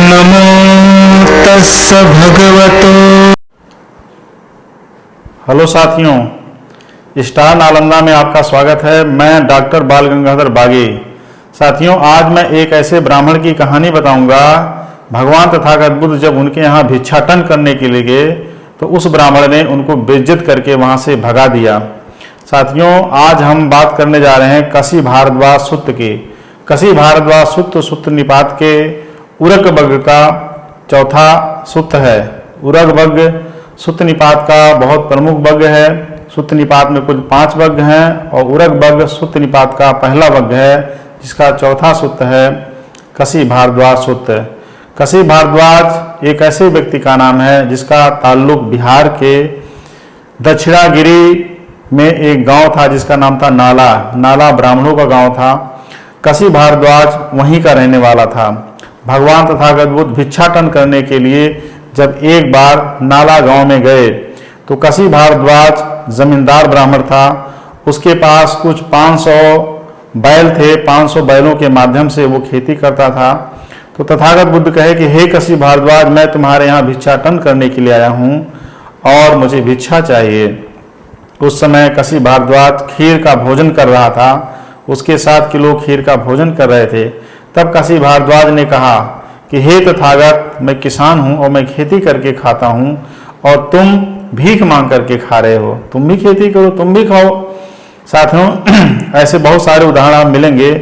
नमो तस्स भगवतो। हेलो साथियों, स्टार नालंदा में आपका स्वागत है। मैं डॉक्टर बाल गंगाधर बागी। साथियों, आज मैं एक ऐसे ब्राह्मण की कहानी बताऊंगा। भगवान तथागत बुद्ध जब उनके यहाँ भिक्षाटन करने के लिए गए तो उस ब्राह्मण ने उनको बेइज्जत करके वहाँ से भगा दिया। साथियों, आज हम बात करने जा रहे हैं कसी भारद्वाज सुत्त की। कसी भारद्वाज सुत्त सुत्त निपात के उरग वर्ग का चौथा सुत्त है। उरग वर्ग सुत्त निपात का बहुत प्रमुख वर्ग है। सुत्त निपात में कुल 5 वर्ग हैं और उरग वर्ग सुत्त निपात का पहला वर्ग है, जिसका चौथा सुत्त है कसी भारद्वाज सुत्त। कसी भारद्वाज एक ऐसे व्यक्ति का नाम है जिसका ताल्लुक बिहार के दक्षिणागिरी में एक गांव था जिसका नाम था नाला। नाला ब्राह्मणों का गांव था। कसी भारद्वाज वहीं का रहने वाला था। भगवान तथागत बुद्ध भिक्षाटन करने के लिए जब एक बार नाला गांव में गए तो कसी भारद्वाज जमींदार ब्राह्मण था। उसके पास कुछ 500 बैल थे। 500 बैलों के माध्यम से वो खेती करता था। तो तथागत बुद्ध कहे कि हे कसी भारद्वाज, मैं तुम्हारे यहाँ भिक्षाटन करने के लिए आया हूँ और मुझे भिक्षा चाहिए। उस समय कसी भारद्वाज खीर का भोजन कर रहा था। उसके 7 किलो खीर का भोजन कर रहे थे। तब कसी भारद्वाज ने कहा कि हे तथागत, मैं किसान हूँ और मैं खेती करके खाता हूँ और तुम भीख मांग करके खा रहे हो। तुम भी खेती करो, तुम भी खाओ। साथियों, ऐसे बहुत सारे उदाहरण आप मिलेंगे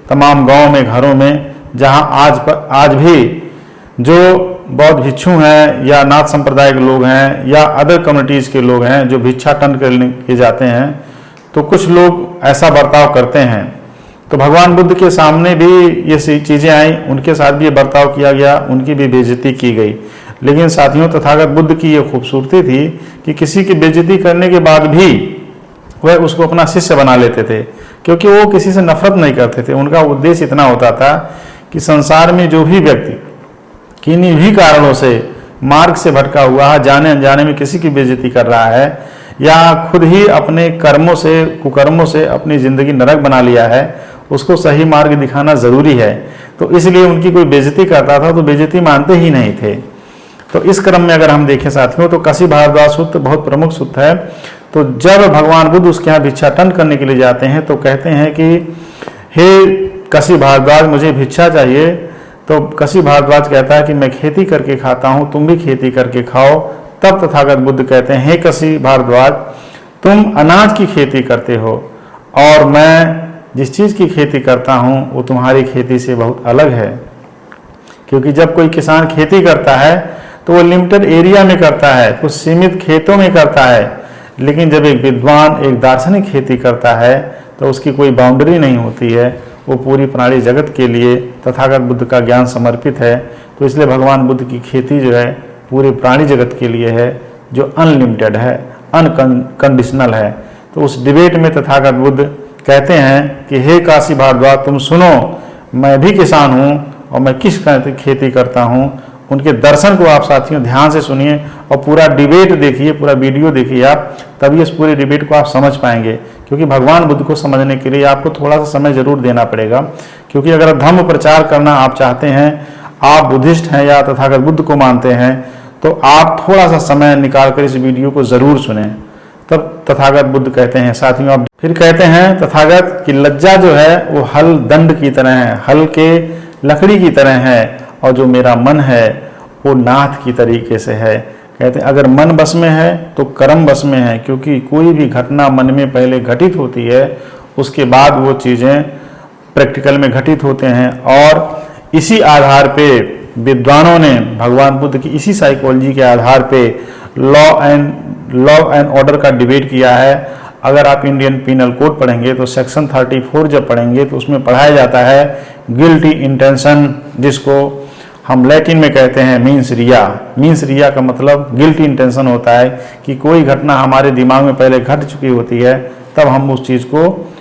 तमाम गाँव में, घरों में, जहाँ आज भी जो बौद्ध भिक्षु हैं या नाथ संप्रदाय के लोग हैं या अदर कम्युनिटीज़ के लोग हैं जो भिक्षाटन करने के जाते हैं, तो कुछ लोग ऐसा बर्ताव करते हैं। तो भगवान बुद्ध के सामने भी ये चीज़ें आई, उनके साथ भी ये बर्ताव किया गया, उनकी भी बेइज्जती की गई। लेकिन साथियों, तथागत बुद्ध की ये खूबसूरती थी कि किसी की बेइज्जती करने के बाद भी वह उसको अपना शिष्य बना लेते थे, क्योंकि वो किसी से नफरत नहीं करते थे। उनका उद्देश्य इतना होता था कि संसार में जो भी व्यक्ति किन्हीं भी कारणों से मार्ग से भटका हुआ है, जाने अनजाने में किसी की बेइज्जती कर रहा है या खुद ही अपने कर्मों से, कुकर्मों से अपनी ज़िंदगी नरक बना लिया है, उसको सही मार्ग दिखाना ज़रूरी है। तो इसलिए उनकी कोई बेइज्जती करता था तो बेइज्जती मानते ही नहीं थे। तो इस क्रम में अगर हम देखें साथियों, तो कसी भारद्वाज सुत्त बहुत प्रमुख सुत्त है। तो जब भगवान बुद्ध उसके यहाँ भिक्षाटन करने के लिए जाते हैं तो कहते हैं कि हे कसी भारद्वाज, मुझे भिक्षा चाहिए। तो कसी भारद्वाज कहता है कि मैं खेती करके खाता हूँ, तुम भी खेती करके खाओ। तब तथागत बुद्ध कहते हैं, हे कसी भारद्वाज, तुम अनाज की खेती करते हो और मैं जिस चीज़ की खेती करता हूँ वो तुम्हारी खेती से बहुत अलग है। क्योंकि जब कोई किसान खेती करता है तो वो लिमिटेड एरिया में करता है, कुछ सीमित खेतों में करता है। लेकिन जब एक विद्वान, एक दार्शनिक खेती करता है तो उसकी कोई बाउंड्री नहीं होती है, वो पूरी प्राणी जगत के लिए तथागत बुद्ध का ज्ञान समर्पित है। तो इसलिए भगवान बुद्ध की खेती जो है पूरे प्राणी जगत के लिए है, जो अनलिमिटेड है, अनकंडीशनल है। तो उस डिबेट में तथागत बुद्ध कहते हैं कि हे काशी भारद्वाज, तुम सुनो, मैं भी किसान हूँ और मैं किस खेती करता हूँ। उनके दर्शन को आप साथियों ध्यान से सुनिए और पूरा डिबेट देखिए, पूरा वीडियो देखिए आप, तभी इस पूरे डिबेट को आप समझ पाएंगे। क्योंकि भगवान बुद्ध को समझने के लिए आपको थोड़ा सा समय जरूर देना पड़ेगा। क्योंकि अगर धर्म प्रचार करना आप चाहते हैं, आप बुद्धिस्ट हैं या तथागत बुद्ध को मानते हैं, तो आप थोड़ा सा समय निकाल कर इस वीडियो को ज़रूर सुनें। तब तथागत बुद्ध कहते हैं साथियों, आप फिर कहते हैं तथागत कि लज्जा जो है वो हल दंड की तरह है, हल के लकड़ी की तरह है, और जो मेरा मन है वो नाथ की तरीके से है। कहते हैं अगर मन बस में है तो कर्म बस में है। क्योंकि कोई भी घटना मन में पहले घटित होती है, उसके बाद वो चीज़ें प्रैक्टिकल में घटित होते हैं। और इसी आधार पे विद्वानों ने भगवान बुद्ध की इसी साइकोलॉजी के आधार पे लॉ एंड ऑर्डर का डिबेट किया है। अगर आप इंडियन पीनल कोड पढ़ेंगे तो सेक्शन 34 जब पढ़ेंगे तो उसमें पढ़ाया जाता है गिल्टी इंटेंशन, जिसको हम लैटिन में कहते हैं मीन्स रिया। मीन्स रिया का मतलब गिल्टी इंटेंशन होता है कि कोई घटना हमारे दिमाग में पहले घट चुकी होती है, तब हम उस चीज़ को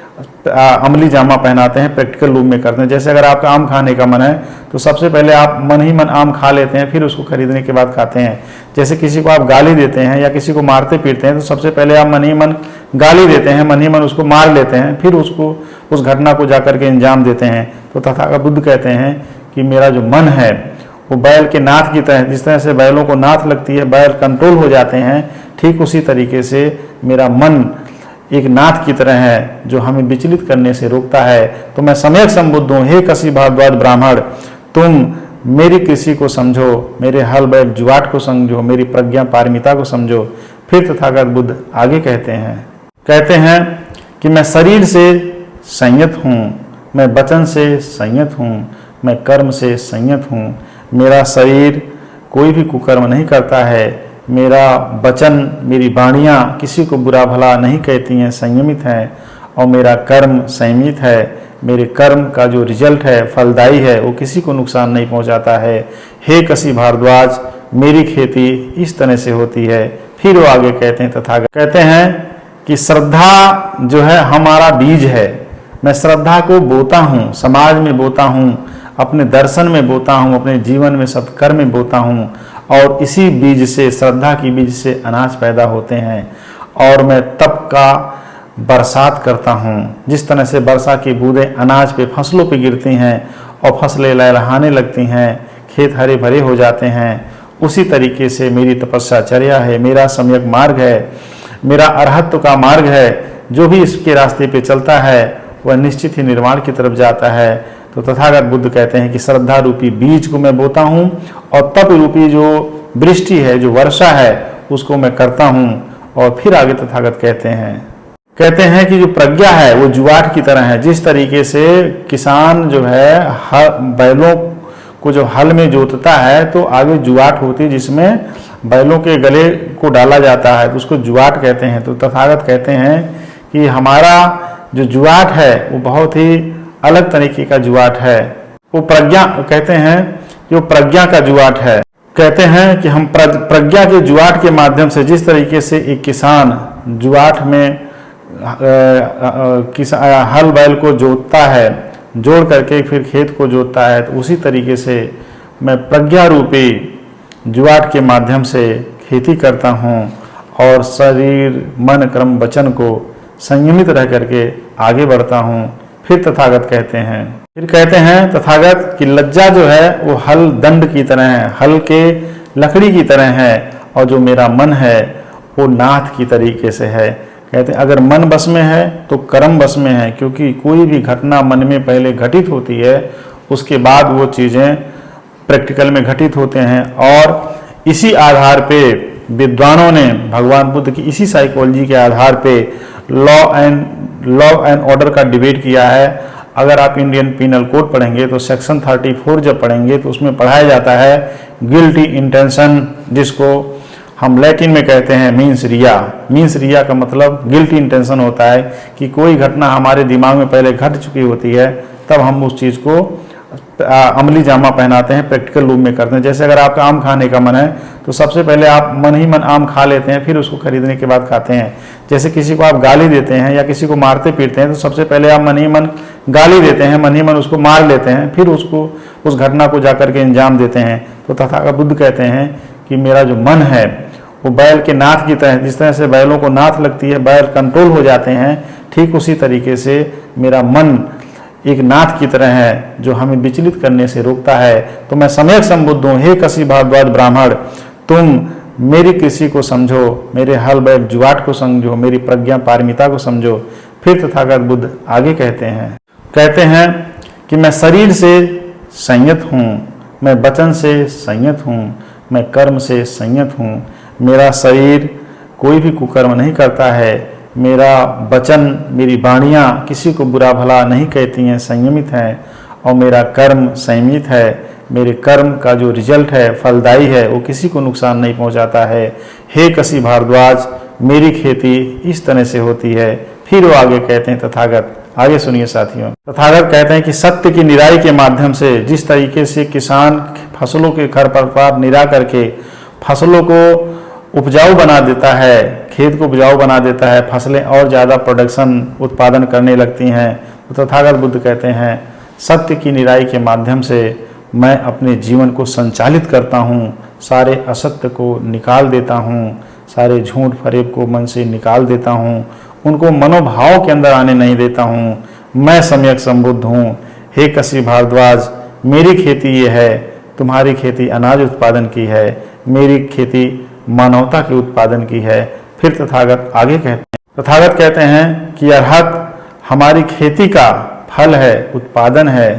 अमली जामा पहनाते हैं, प्रैक्टिकल रूप में करते हैं। जैसे अगर आपका आम खाने का मन है तो सबसे पहले आप मन ही मन आम खा लेते हैं, फिर उसको खरीदने के बाद खाते हैं। जैसे किसी को आप गाली देते हैं या किसी को मारते पीटते हैं तो सबसे पहले आप मन ही मन गाली देते हैं, मन ही मन उसको मार लेते हैं, फिर उसको उस घटना को जाकर के अंजाम देते हैं। तो तथागत बुद्ध कहते हैं कि मेरा जो मन है वो बैल के नाथ की तरह, जिस तरह से बैलों को नाथ लगती है, बैल कंट्रोल हो जाते हैं, ठीक उसी तरीके से मेरा मन एक नाथ की तरह है जो हमें विचलित करने से रोकता है। तो मैं सम्यक संबुद्ध हूँ, हे कसी भारद्वाज ब्राह्मण, तुम मेरी कृषि को समझो, मेरे हल बैल जुआट को समझो, मेरी प्रज्ञा पारमिता को समझो। फिर तथागत बुद्ध आगे कहते हैं कि मैं शरीर से संयत हूँ, मैं वचन से संयत हूँ, मैं कर्म से संयत हूँ। मेरा शरीर कोई भी कुकर्म नहीं करता है, मेरा वचन, मेरी वाणियाँ किसी को बुरा भला नहीं कहती हैं, संयमित हैं, और मेरा कर्म संयमित है। मेरे कर्म का जो रिजल्ट है, फलदायी है, वो किसी को नुकसान नहीं पहुंचाता है। हे कसी भारद्वाज, मेरी खेती इस तरह से होती है। फिर वो आगे कहते हैं, तथागत कहते हैं कि श्रद्धा जो है हमारा बीज है। मैं श्रद्धा को बोता हूँ, समाज में बोता हूँ, अपने दर्शन में बोता हूँ, अपने जीवन में सत्कर्म में बोता हूँ, और इसी बीज से, श्रद्धा की बीज से अनाज पैदा होते हैं। और मैं तप का बरसात करता हूँ, जिस तरह से वर्षा की बूंदें अनाज पे, फसलों पे गिरती हैं और फसलें लहलहाने लगती हैं, खेत हरे भरे हो जाते हैं, उसी तरीके से मेरी तपस्याचर्या है, मेरा सम्यक मार्ग है, मेरा अरहत्व का मार्ग है। जो भी इसके रास्ते पे चलता है वह निश्चित ही निर्वाण की तरफ जाता है। तो तथागत बुद्ध कहते हैं कि श्रद्धा रूपी बीज को मैं बोता हूँ, और तप रूपी जो वृष्टि है, जो वर्षा है, उसको मैं करता हूँ। और फिर आगे तथागत कहते हैं कि जो प्रज्ञा है वो जुआट की तरह है। जिस तरीके से किसान जो है बैलों को जो हल में जोतता है, तो आगे जुआट होती है जिसमें बैलों के गले को डाला जाता है, तो उसको जुआट कहते हैं। तो तथागत कहते हैं कि हमारा जो जुआट है वो बहुत ही अलग तरीके का जुआट है। वो प्रज्ञा कहते हैं, जो प्रज्ञा का जुआट है। कहते हैं कि हम प्रज्ञा के जुआट के माध्यम से, जिस तरीके से एक किसान जुआट में हल बैल को जोतता है, जोड़ करके फिर खेत को जोतता है, तो उसी तरीके से मैं प्रज्ञा रूपी जुआट के माध्यम से खेती करता हूँ, और शरीर, मन, कर्म, वचन को संयमित रह करके आगे बढ़ता हूँ। फिर तथागत कहते हैं तथागत कि लज्जा जो है वो हल दंड की तरह है, हल के लकड़ी की तरह है, और जो मेरा मन है वो नाथ की तरीके से है। कहते हैं अगर मन बस में है तो कर्म बस में है, क्योंकि कोई भी घटना मन में पहले घटित होती है, उसके बाद वो चीज़ें प्रैक्टिकल में घटित होते हैं। और इसी आधार पे विद्वानों ने, भगवान बुद्ध की इसी साइकोलॉजी के आधार पे लॉ एंड ऑर्डर का डिबेट किया है। अगर आप इंडियन पीनल कोड पढ़ेंगे तो सेक्शन 34 जब पढ़ेंगे तो उसमें पढ़ाया जाता है गिल्टी इंटेंशन, जिसको हम लैटिन में कहते हैं मीन्स रिया का मतलब गिल्टी इंटेंशन होता है कि कोई घटना हमारे दिमाग में पहले घट चुकी होती है, तब हम उस चीज़ को अमली जामा पहनाते हैं, प्रैक्टिकल रूप में करते हैं। जैसे अगर आपका आम खाने का मन है तो सबसे पहले आप मन ही मन आम खा लेते हैं, फिर उसको खरीदने के बाद खाते हैं। जैसे किसी को आप गाली देते हैं या किसी को मारते पीटते हैं, तो सबसे पहले आप मन ही मन गाली देते हैं, मन ही मन उसको मार लेते हैं, फिर उसको उस घटना को जाकर के अंजाम देते हैं। तो तथागत बुद्ध कहते हैं कि मेरा जो मन है वो बैल के नाथ की तरह, जिस तरह से बैलों को नाथ लगती है, बैल कंट्रोल हो जाते हैं, ठीक उसी तरीके से मेरा मन एक नाथ की तरह है जो हमें विचलित करने से रोकता है। तो मैं सम्यक संबुद्ध हूँ, हे कसी भारद्वाज ब्राह्मण, तुम मेरी कृषि को समझो, मेरे हल बैल जुआट को समझो, मेरी प्रज्ञा पारमिता को समझो। फिर तथागत बुद्ध आगे कहते हैं कि मैं शरीर से संयत हूँ, मैं वचन से संयत हूँ, मैं कर्म से संयत हूँ। मेरा शरीर कोई भी कुकर्म नहीं करता है, मेरा वचन, मेरी वाणियाँ किसी को बुरा भला नहीं कहती हैं, संयमित हैं, और मेरा कर्म संयमित है। मेरे कर्म का जो रिजल्ट है, फलदायी है, वो किसी को नुकसान नहीं पहुंचाता है। हे कसी भारद्वाज, मेरी खेती इस तरह से होती है। फिर वो आगे कहते हैं तथागत, आगे सुनिए साथियों। तथागत कहते हैं कि सत्य की निराई के माध्यम से, जिस तरीके से किसान फसलों के खरपतवार निरा करके फसलों को उपजाऊ बना देता है, खेत को उपजाऊ बना देता है, फसलें और ज़्यादा प्रोडक्शन उत्पादन करने लगती हैं, तो तथागत बुद्ध कहते हैं सत्य की निराई के माध्यम से मैं अपने जीवन को संचालित करता हूँ, सारे असत्य को निकाल देता हूँ, सारे झूठ फरेब को मन से निकाल देता हूँ, उनको मनोभाव के अंदर आने नहीं देता हूँ। मैं सम्यक संबुद्ध हूँ, हे कसी भारद्वाज, मेरी खेती ये है, तुम्हारी खेती अनाज उत्पादन की है, मेरी खेती मानवता के उत्पादन की है। फिर तथागत आगे कहते हैं कि अरहत हमारी खेती का फल है, उत्पादन है,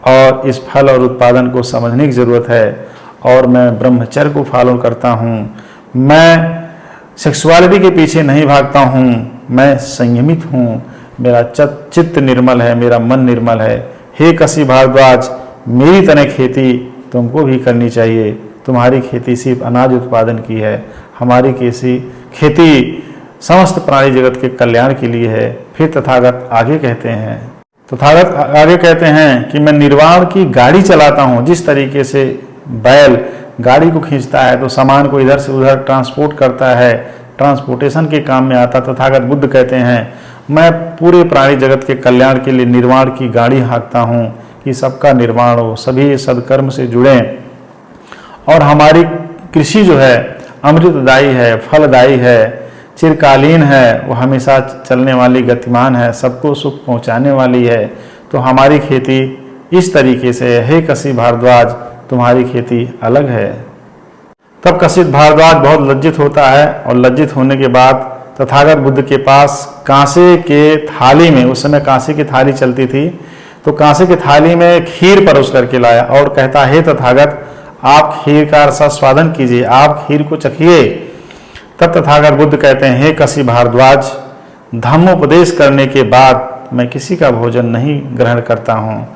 और इस फल और उत्पादन को समझने की ज़रूरत है। और मैं ब्रह्मचर्य को फॉलो करता हूँ, मैं सेक्सुअलिटी के पीछे नहीं भागता हूँ, मैं संयमित हूँ, मेरा चित्त निर्मल है, मेरा मन निर्मल है। हे कसी भारद्वाज, मेरी तरह खेती तुमको भी करनी चाहिए। तुम्हारी खेती सिर्फ अनाज उत्पादन की है, हमारी खेती समस्त प्राणी जगत के कल्याण के लिए है। फिर तथागत आगे कहते हैं कि मैं निर्वाण की गाड़ी चलाता हूँ। जिस तरीके से बैल गाड़ी को खींचता है तो सामान को इधर से उधर ट्रांसपोर्ट करता है, ट्रांसपोर्टेशन के काम में आता, तथागत बुद्ध कहते हैं मैं पूरे प्राणी जगत के कल्याण के लिए निर्वाण की गाड़ी हाँकता हूँ कि सबका निर्वाण हो, सभी सदकर्म से जुड़ें। और हमारी कृषि जो है अमृतदायी है, फलदायी है, चिरकालीन है, वो हमेशा चलने वाली, गतिमान है, सबको सुख पहुंचाने वाली है। तो हमारी खेती इस तरीके से है। हे कसी भारद्वाज, तुम्हारी खेती अलग है। तब कसित भारद्वाज बहुत लज्जित होता है और लज्जित होने के बाद तथागत बुद्ध के पास कांसे के थाली में, उस समय कांसे की थाली चलती थी, तो कांसे की थाली में खीर परोस करके लाया और कहता हे तथागत, आप खीर का रसास्वादन कीजिए, आप खीर को चखिए। तब तथागत बुद्ध कहते हैं हे कसी भारद्वाज, धम्मोपदेश करने के बाद मैं किसी का भोजन नहीं ग्रहण करता हूँ।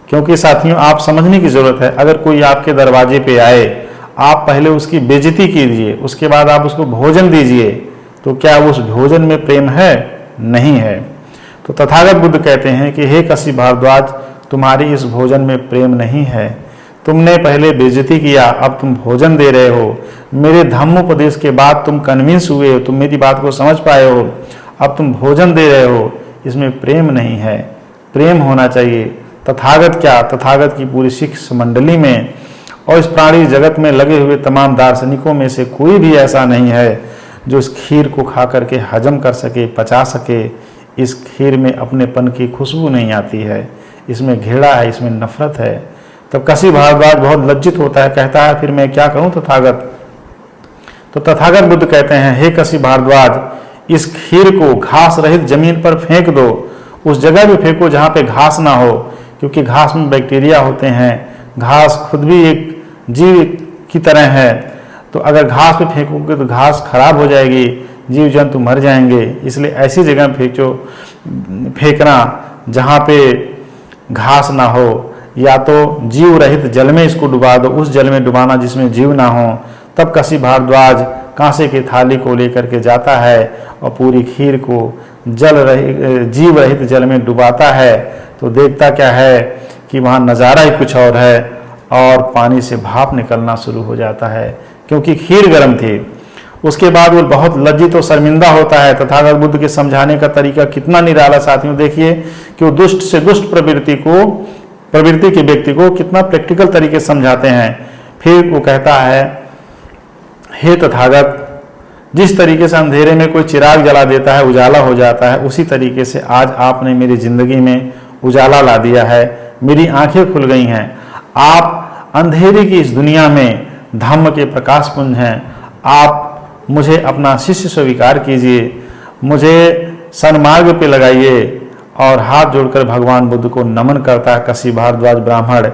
क्योंकि साथियों, आप समझने की जरूरत है, अगर कोई आपके दरवाजे पे आए, आप पहले उसकी बेइज्जती कीजिए, उसके बाद आप उसको भोजन दीजिए, तो क्या उस भोजन में प्रेम है? नहीं है। तो तथागत बुद्ध कहते हैं कि हे कसी भारद्वाज, तुम्हारी इस भोजन में प्रेम नहीं है, तुमने पहले बेइज्जती किया, अब तुम भोजन दे रहे हो। मेरे धम्मोपदेश के बाद तुम कन्विंस हुए हो, तुम मेरी बात को समझ पाए हो, अब तुम भोजन दे रहे हो, इसमें प्रेम नहीं है। प्रेम होना चाहिए। तथागत क्या, तथागत की पूरी शिष्य मंडली में और इस प्राणी जगत में लगे हुए तमाम दार्शनिकों में से कोई भी ऐसा नहीं है जो इस खीर को खा करके हजम कर सके, पचा सके। इस खीर में अपनेपन की खुशबू नहीं आती है, इसमें घृणा है, इसमें नफरत है। तब कसी भारद्वाज बहुत लज्जित होता है, कहता है फिर मैं क्या करूं तथागत? तो तथागत बुद्ध कहते हैं हे कसी भारद्वाज, इस खीर को घास रहित जमीन पर फेंक दो, उस जगह भी फेंको जहाँ पे घास ना हो, क्योंकि घास में बैक्टीरिया होते हैं, घास खुद भी एक जीव की तरह है। तो अगर घास पे फेंकोगे तो घास खराब हो जाएगी, जीव जंतु मर जाएंगे। इसलिए ऐसी जगह फेंकना जहाँ पे घास ना हो, या तो जीव रहित जल में इसको डुबा दो, उस जल में डुबाना जिसमें जीव ना हो। तब कसी भारद्वाज कांसे की थाली को लेकर के जाता है और पूरी खीर को जीव रहित जल में डुबाता है। तो देखता क्या है कि वहाँ नज़ारा ही कुछ और है और पानी से भाप निकलना शुरू हो जाता है, क्योंकि खीर गर्म थी। उसके बाद वो बहुत लज्जित और शर्मिंदा होता है। तथागत बुद्ध के समझाने का तरीका कितना निराला साथियों, देखिए कि वो दुष्ट से दुष्ट प्रवृत्ति के व्यक्ति को कितना प्रैक्टिकल तरीके से समझाते हैं। फिर वो कहता है हे तथागत, जिस तरीके से अंधेरे में कोई चिराग जला देता है, उजाला हो जाता है, उसी तरीके से आज आपने मेरी जिंदगी में उजाला ला दिया है, मेरी आंखें खुल गई हैं। आप अंधेरे की इस दुनिया में धम्म के प्रकाश पुंज हैं। आप मुझे अपना शिष्य स्वीकार कीजिए, मुझे सन्मार्ग पे लगाइए। और हाथ जोड़कर भगवान बुद्ध को नमन करता है कसी भारद्वाज ब्राह्मण,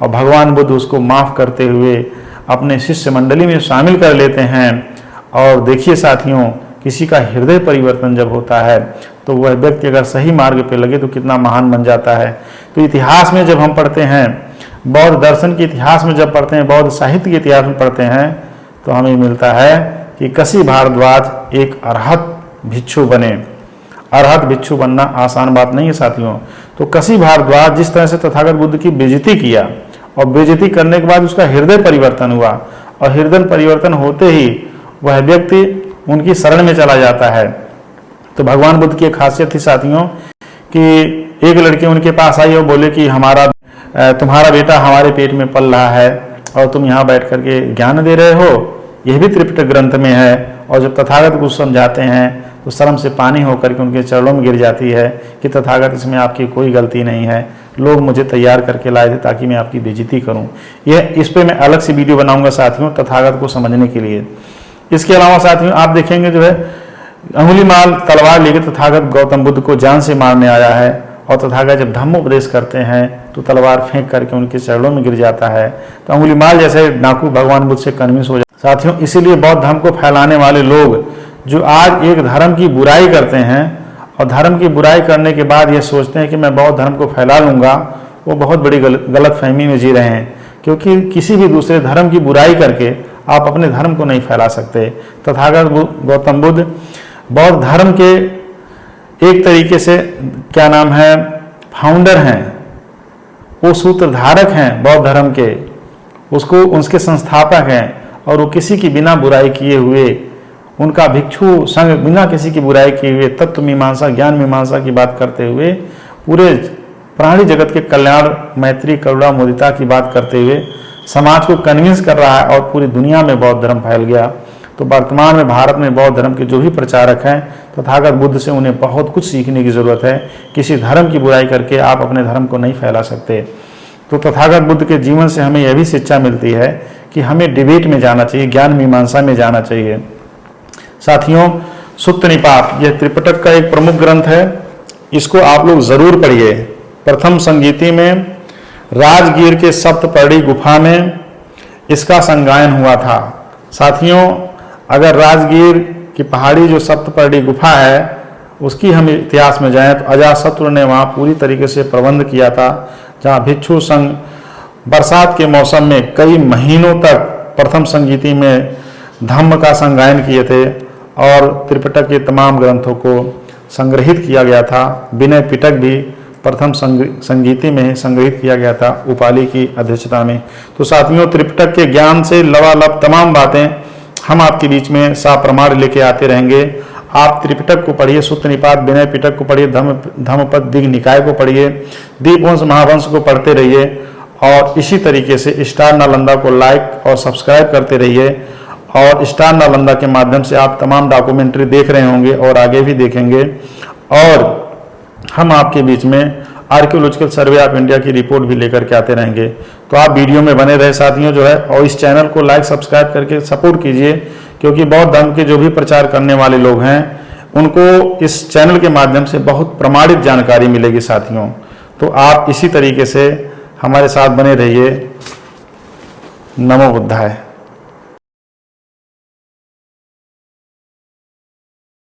और भगवान बुद्ध उसको माफ करते हुए अपने शिष्य मंडली में शामिल कर लेते हैं। और देखिए साथियों, किसी का हृदय परिवर्तन जब होता है तो वह व्यक्ति अगर सही मार्ग पे लगे तो कितना महान बन जाता है। तो इतिहास में जब हम पढ़ते हैं, बौद्ध दर्शन के इतिहास में जब पढ़ते हैं, बौद्ध साहित्य के इतिहास में पढ़ते हैं, तो हमें मिलता है कि कसी भारद्वाज एक अरहत भिक्षु बने। अरहत भिक्षु बनना आसान बात नहीं है साथियों। तो कसी भारद्वाज जिस तरह से तथागत बुद्ध की बेइज्जती किया, और बेइज्जती करने के बाद उसका हृदय परिवर्तन हुआ, और हृदय परिवर्तन होते ही वह व्यक्ति उनकी शरण में चला जाता है। तो भगवान बुद्ध की एक खासियत थी साथियों कि एक लड़की उनके पास आई और बोले कि तुम्हारा बेटा हमारे पेट में पल रहा है और तुम यहाँ बैठ करके ज्ञान दे रहे हो। यह भी त्रिपिटक ग्रंथ में है और जब तथागत को समझाते हैं तो शर्म से पानी होकर के उनके चरणों में गिर जाती है कि तथागत इसमें आपकी कोई गलती नहीं है, लोग मुझे तैयार करके लाए थे ताकि मैं आपकी बेइज्जती करूं। यह इस पे मैं अलग से वीडियो बनाऊंगा साथियों, तथागत को समझने के लिए। इसके अलावा साथियों आप देखेंगे जो है अंगुलीमाल तलवार लेकर तथागत गौतम बुद्ध को जान से मारने आया है, और तथागत जब धम्मोपदेश करते हैं तो तलवार फेंक करके उनके चरणों में गिर जाता है। तो अंगुलीमाल जैसे डाकू भगवान बुद्ध से कन्विंस हो जाते साथियों। इसीलिए बौद्ध धर्म को फैलाने वाले लोग जो आज एक धर्म की बुराई करते हैं और धर्म की बुराई करने के बाद ये सोचते हैं कि मैं बौद्ध धर्म को फैला लूँगा, वो बहुत बड़ी गलतफहमी में जी रहे हैं, क्योंकि किसी भी दूसरे धर्म की बुराई करके आप अपने धर्म को नहीं फैला सकते। तथागत गौतम बुद्ध बौद्ध धर्म के एक तरीके से क्या नाम है फाउंडर हैं, वो सूत्रधारक हैं बौद्ध धर्म के, उसके संस्थापक हैं, और वो किसी की बिना बुराई किए हुए, उनका भिक्षु संघ बिना किसी की बुराई किए हुए तत्व मीमांसा ज्ञान मीमांसा की बात करते हुए पूरे प्राणी जगत के कल्याण मैत्री करुणा मुदिता की बात करते हुए समाज को कन्विंस कर रहा है, और पूरी दुनिया में बौद्ध धर्म फैल गया। तो वर्तमान में भारत में बौद्ध धर्म के जो भी प्रचारक हैं तथागत बुद्ध से उन्हें बहुत कुछ सीखने की जरूरत है। किसी धर्म की बुराई करके आप अपने धर्म को नहीं फैला सकते। तो तथागत बुद्ध के जीवन से हमें यह भी शिक्षा मिलती है कि हमें डिबेट में जाना चाहिए, ज्ञान मीमांसा में जाना चाहिए। साथियों सुत्त निपात यह त्रिपिटक का एक प्रमुख ग्रंथ है, इसको आप लोग जरूर पढ़िए। प्रथम संगीति में राजगीर के सप्तपर्णी गुफा में इसका संगायन हुआ था। साथियों अगर राजगीर की पहाड़ी जो सप्तपर्णी गुफा है उसकी हम इतिहास में जाएं तो अजातशत्रु ने वहाँ पूरी तरीके से प्रबंध किया था, जहाँ भिक्षु संघ बरसात के मौसम में कई महीनों तक प्रथम संगीति में धम्म का संगायन किए थे, और त्रिपिटक के तमाम ग्रंथों को संग्रहित किया गया था। विनय पिटक भी प्रथम संगीति में संग्रहित किया गया था उपाली की अध्यक्षता में। तो साथियों त्रिपिटक के ज्ञान से लबालब तमाम बातें हम आपके बीच में साप्रमाण लेके आते रहेंगे। आप त्रिपिटक को पढ़िए, सुत्त निपात विनय पिटक को पढ़िए, धम्मपद दिग्ग निकाय को पढ़िए, दीपवंश महावंश को पढ़ते रहिए, और इसी तरीके से स्टार नालंदा को लाइक और सब्सक्राइब करते रहिए। और स्टार नालंदा के माध्यम से आप तमाम डॉक्यूमेंट्री देख रहे होंगे और आगे भी देखेंगे, और हम आपके बीच में आर्कियोलॉजिकल सर्वे ऑफ इंडिया की रिपोर्ट भी लेकर के आते रहेंगे। तो आप वीडियो में बने रहे साथियों जो है, और इस चैनल को लाइक सब्सक्राइब करके सपोर्ट कीजिए, क्योंकि बौद्ध धर्म के जो भी प्रचार करने वाले लोग हैं उनको इस चैनल के माध्यम से बहुत प्रमाणित जानकारी मिलेगी साथियों। तो आप इसी तरीके से हमारे साथ बने रहिए। नमो बुद्धाय।